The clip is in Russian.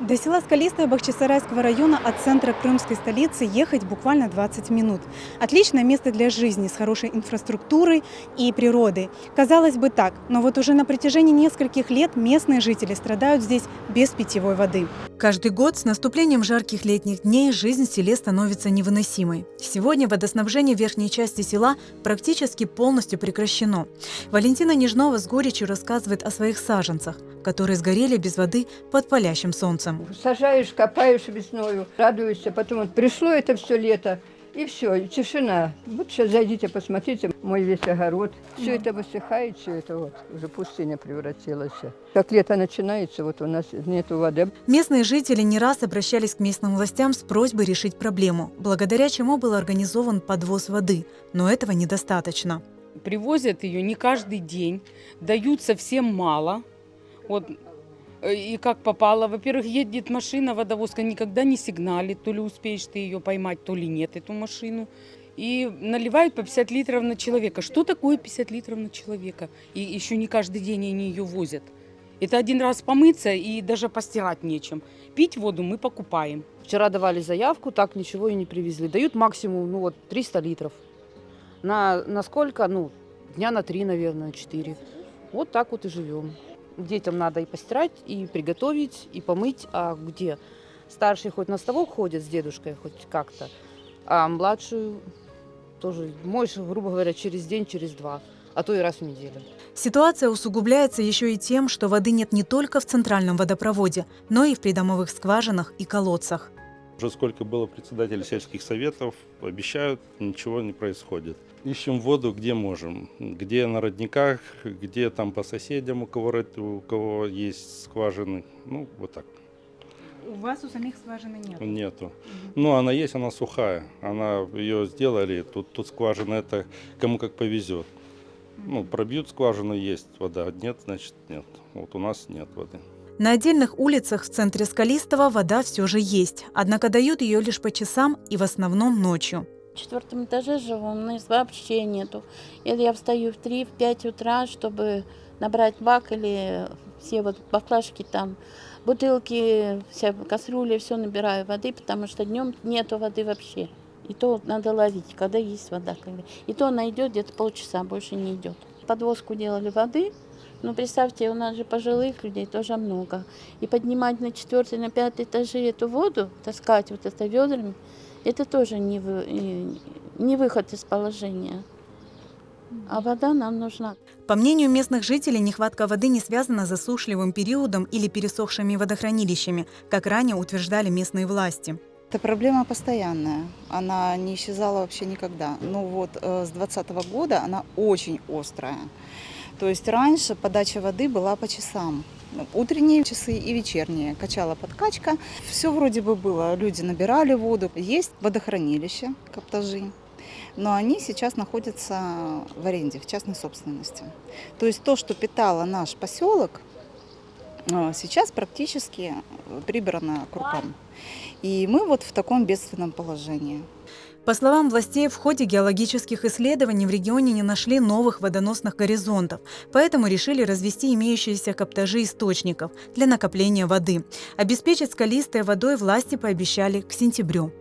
До села Скалистое Бахчисарайского района от центра крымской столицы ехать буквально 20 минут. Отличное место для жизни с хорошей инфраструктурой и природой. Казалось бы так, но вот уже на протяжении нескольких лет местные жители страдают здесь без питьевой воды. Каждый год с наступлением жарких летних дней жизнь в селе становится невыносимой. Сегодня водоснабжение верхней части села практически полностью прекращено. Валентина Нежнова с горечью рассказывает о своих саженцах, которые сгорели без воды под палящим солнцем. Сажаешь, копаешь весною, радуешься. Потом вот пришло это все лето, и все, и тишина. Вот сейчас зайдите, посмотрите, мой весь огород. Все это высыхает, все это вот, уже пустыня превратилась. Как лето начинается, вот у нас нету воды. Местные жители не раз обращались к местным властям с просьбой решить проблему, благодаря чему был организован подвоз воды. Но этого недостаточно. Привозят ее не каждый день, дают совсем мало. Вот. И как попало. Во-первых, едет машина, водовозка никогда не сигналит, то ли успеешь ты ее поймать, то ли нет, эту машину. И наливают по 50 литров на человека. Что такое 50 литров на человека? И еще не каждый день они ее возят. Это один раз помыться и даже постирать нечем. Пить воду мы покупаем. Вчера давали заявку, так ничего и не привезли. Дают максимум 300 литров. На сколько? Дня на 3, наверное, 4. Вот так вот и живем. Детям надо и постирать, и приготовить, и помыть. А где? Старший хоть на ставок ходит с дедушкой, хоть как-то. А младшую тоже моешь, грубо говоря, через день, через два, а то и раз в неделю. Ситуация усугубляется еще и тем, что воды нет не только в центральном водопроводе, но и в придомовых скважинах и колодцах. Уже сколько было председателей сельских советов, обещают, ничего не происходит. Ищем воду где можем, где на родниках, где там по соседям, у кого есть скважины, вот так. У вас у самих скважины нет? Нету. Она есть, она сухая, ее сделали, тут скважина, это кому как повезет. Пробьют скважину, есть вода, нет, значит нет. Вот у нас нет воды. На отдельных улицах в центре Скалистого вода все же есть, однако дают ее лишь по часам и в основном ночью. В 4 этаже живу, у нас вообще нету. Или я встаю в 3-5 утра, чтобы набрать бак или все вот баклажки там, бутылки, все кастрюли, все набираю воды, потому что днем нету воды вообще. И то надо ловить, когда есть вода. И то она идет где-то полчаса, больше не идет. Подвозку делали воды. Представьте, у нас же пожилых людей тоже много. И поднимать на 4-й, на 5-й этаже эту воду, таскать вот это ведрами, это тоже не выход из положения. А вода нам нужна. По мнению местных жителей, нехватка воды не связана с засушливым периодом или пересохшими водохранилищами, как ранее утверждали местные власти. Это проблема постоянная, она не исчезала вообще никогда. С 2020 года она очень острая. То есть раньше подача воды была по часам. Утренние часы и вечерние. Качала подкачка. Все вроде бы было. Люди набирали воду. Есть водохранилище, Каптажи. Но они сейчас находятся в аренде, в частной собственности. То есть то, что питало наш поселок, сейчас практически прибрано к рукам. И мы вот в таком бедственном положении. По словам властей, в ходе геологических исследований в регионе не нашли новых водоносных горизонтов, поэтому решили развести имеющиеся каптажи источников для накопления воды. Обеспечить Скалистое водой власти пообещали к сентябрю.